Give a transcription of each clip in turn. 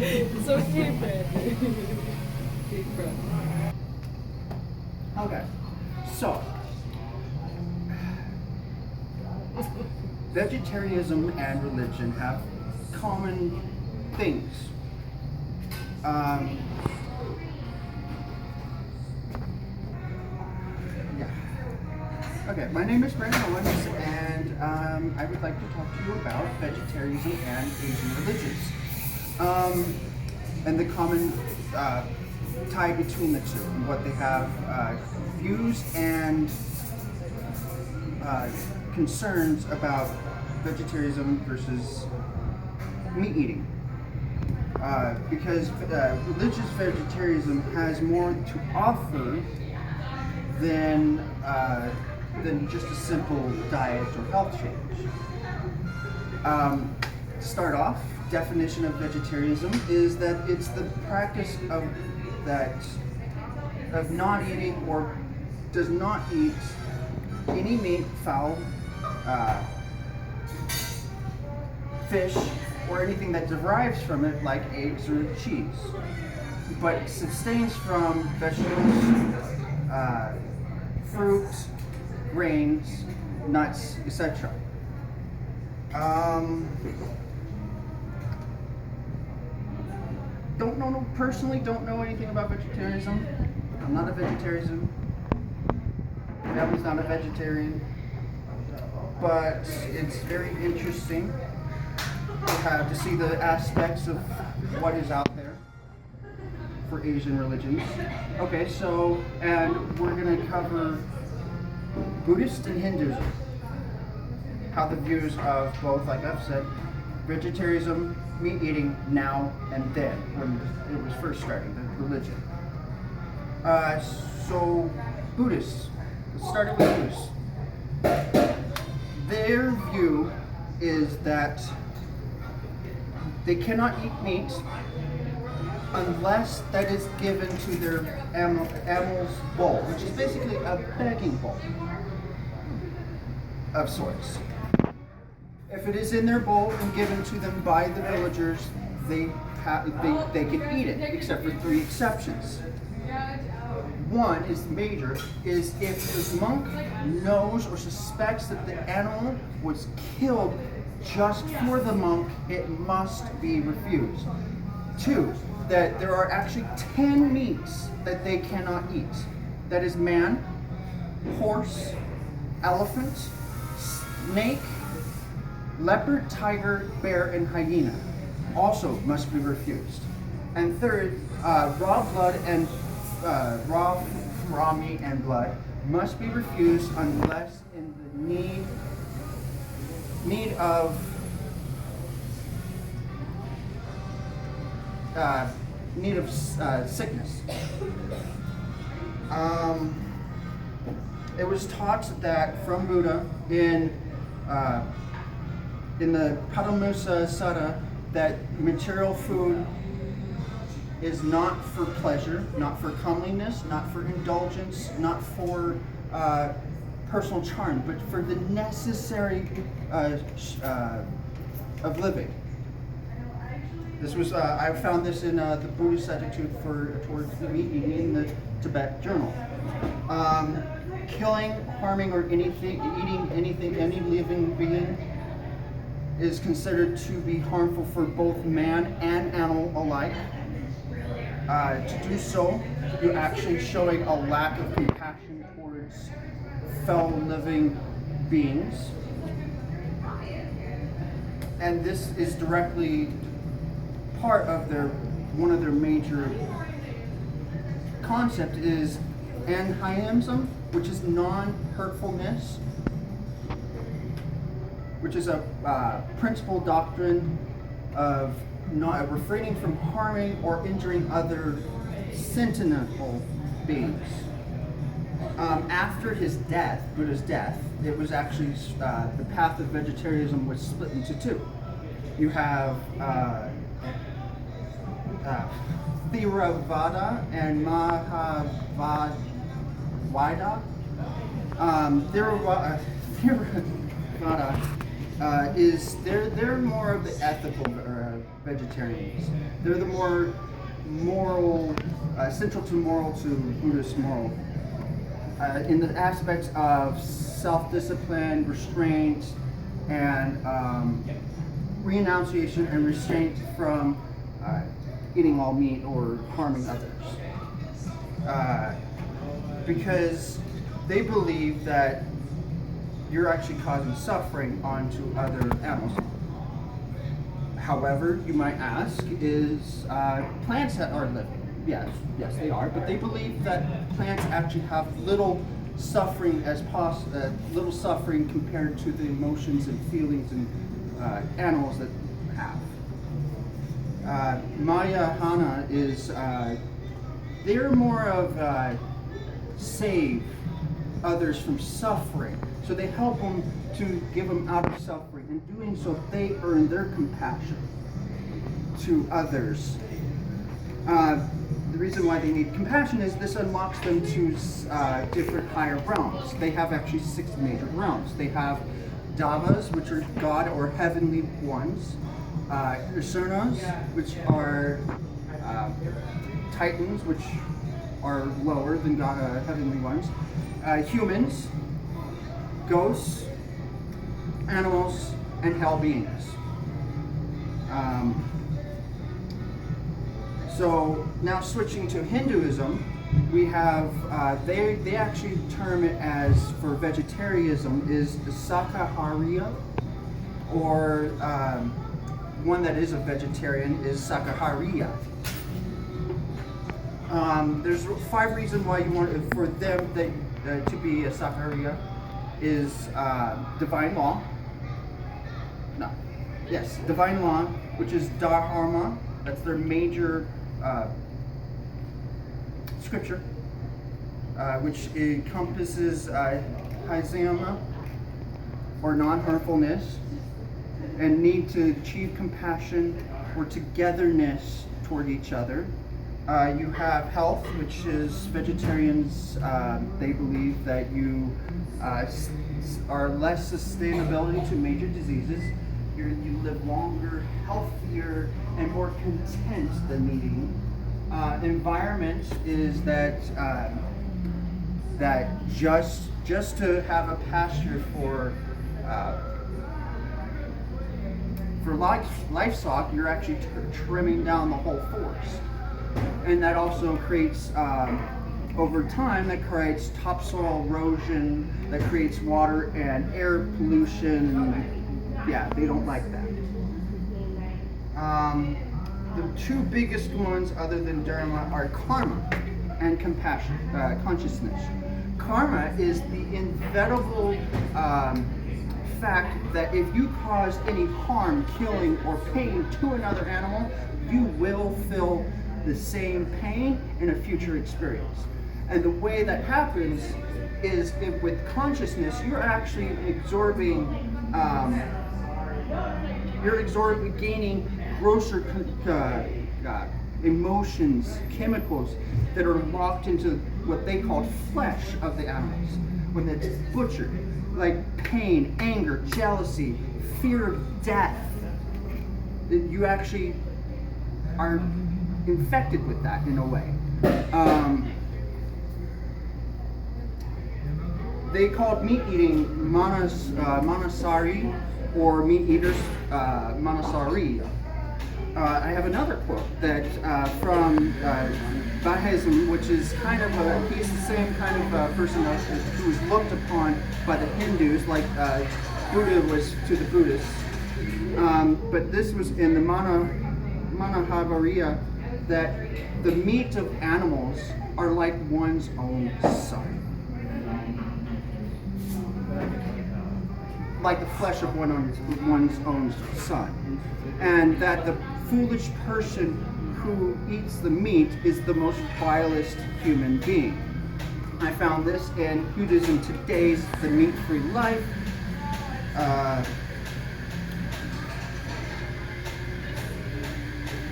It's okay, Fred. Big Fred. Okay, so vegetarianism and religion have common things. Yeah. Okay, my name is Brandon Owens, and I would like to talk to you about vegetarianism and Asian religions, and the common tie between the two, and what they have views and concerns about vegetarianism versus meat eating. Because religious vegetarianism has more to offer than just a simple diet or health change. To start off, definition of vegetarianism is that it's the practice of not eating or does not eat any meat, fowl, fish, or anything that derives from it, like eggs or cheese, but abstains from vegetables, fruit, grains, nuts, etc. Personally don't know anything about vegetarianism. I'm not a vegetarian. My family's not a vegetarian. But it's very interesting to see the aspects of what is out there for Asian religions. Okay, so, and we're going to cover Buddhist and Hinduism. How the views of both, like I've said, vegetarianism, meat eating now and then, when it was first starting, the religion. So, Buddhists. Let's start with Buddhists. Their view is that they cannot eat meat unless that is given to their animal's bowl, which is basically a begging bowl of sorts. If it is in their bowl and given to them by the villagers, they can eat it, except for 3 exceptions. One is major, is if the monk knows or suspects that the animal was killed just for the monk, it must be refused. 2, that there are actually 10 meats that they cannot eat. That is man, horse, elephant, snake, leopard, tiger, bear, and hyena. Also must be refused. And 3rd, raw blood and raw meat and blood must be refused unless in the need of sickness. It was taught that from Buddha in the Padumusa Sutta that material food is not for pleasure, not for comeliness, not for indulgence, not for personal charm, but for the necessary of living. This was I found this in the Buddhist attitude towards the meat eating in the Tibet Journal. Killing, harming, or eating any living being is considered to be harmful for both man and animal alike. To do so, you're actually showing a lack of compassion towards fellow living beings. And this is directly part of one of their major concept is anhymsum, which is non-hurtfulness, which is a principal doctrine of not refraining from harming or injuring other sentient beings. After his death, Buddha's death, it was actually the path of vegetarianism was split into 2. You have Theravada and Mahavada. Theravada is they're more of the ethical vegetarians. They're the more moral, central to moral to Buddhist moral. In the aspects of self-discipline, restraint, and renunciation and restraint from eating all meat or harming others. Because they believe that you're actually causing suffering onto other animals. However, you might ask, is plants that are living? Yes, they are, but they believe that plants actually have little suffering little suffering compared to the emotions and feelings and animals that have. Mahayana is they're more of save others from suffering. So they help them to give them out of suffering. In doing so, they earn their compassion to others. The reason why they need compassion is this unlocks them to different higher realms. They have actually 6 major realms. They have Davas, which are God or heavenly ones. Usurnas, which are Titans, which are lower than God, heavenly ones. Humans, ghosts, animals, and hell beings. So now switching to Hinduism, we have they actually term it as, for vegetarianism, is the Sakahariya, or one that is a vegetarian is Sakahariya. There's 5 reasons why you want for them to be a Sakahariya is divine law. Divine law, which is Dharma. That's their major scripture, which encompasses Haizama, or non-harmfulness, and need to achieve compassion or togetherness toward each other. You have health, which is vegetarians, they believe that you are less sustainability to major diseases. You live longer, healthier, and more content than eating. Environment is that just to have a pasture for livestock, you're actually trimming down the whole forest. And that also creates, over time, that creates topsoil erosion, that creates water and air pollution. They don't like that. The 2 biggest ones, other than Dharma, are karma and compassion, consciousness. Karma is the inevitable fact that if you cause any harm, killing, or pain to another animal, you will feel the same pain in a future experience. And the way that happens is with consciousness, you're actually gaining grosser emotions, chemicals that are locked into what they call flesh of the animals. When it's butchered, like pain, anger, jealousy, fear of death, you actually are infected with that in a way. They called meat eating manasari, or meat eaters manasari. I have another quote that from Buddhism, which is kind of he's the same kind of person who was looked upon by the Hindus, like Buddha was to the Buddhists. But this was in the Mahabharata, that the meat of animals are like one's own son. Like the flesh of one's own son. And that the foolish person who eats the meat is the most vilest human being. I found this in Buddhism Today's The Meat-Free Life.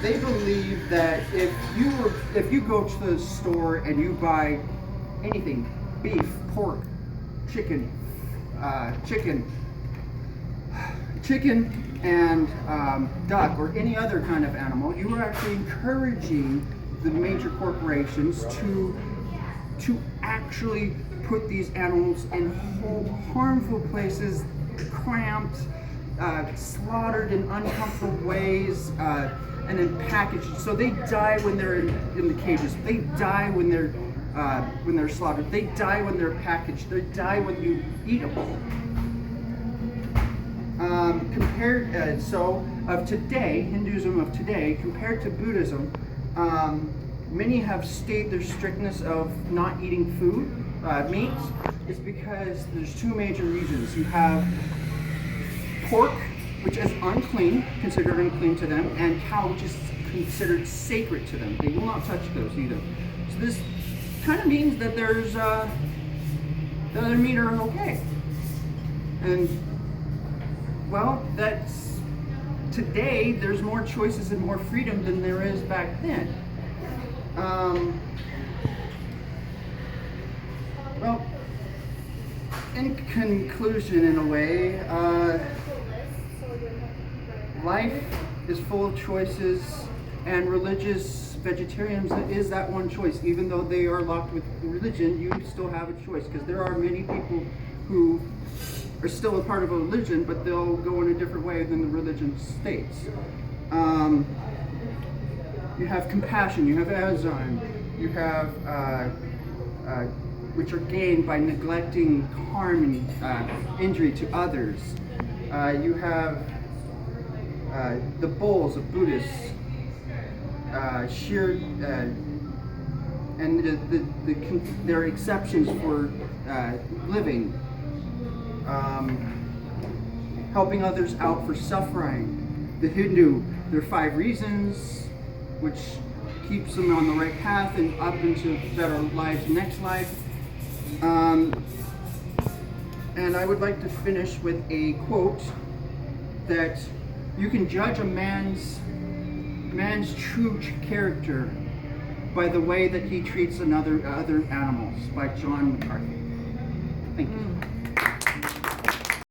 They believe that if you go to the store and you buy anything, beef, pork, chicken, chicken and duck or any other kind of animal, you are actually encouraging the major corporations to actually put these animals in harmful places, cramped, slaughtered in uncomfortable ways, and then packaged. So they die when they're in the cages. They die when they're slaughtered. They die when they're packaged. They die when you eat them. Of today, Hinduism of today, compared to Buddhism, many have stated their strictness of not eating meat, is because there's two major reasons. You have pork, which is unclean, considered unclean to them, and cow, which is considered sacred to them. They will not touch those either. So this kind of means that there's the other meat are okay. And well, that's today. There's more choices and more freedom than there is back then. Well, in conclusion, in a way, life is full of choices, and religious vegetarianism is that one choice. Even though they are locked with religion, you still have a choice, because there are many people who are still a part of a religion, but they'll go in a different way than the religion states. You have compassion, you have azan, you have which are gained by neglecting harm and injury to others. You have the bowls of Buddhists, and there are exceptions for living, helping others out for suffering. The Hindu, there are 5 reasons, which keeps them on the right path and up into better lives next life. And I would like to finish with a quote that you can judge a man's true character by the way that he treats other animals, by John McCarthy. Thank you.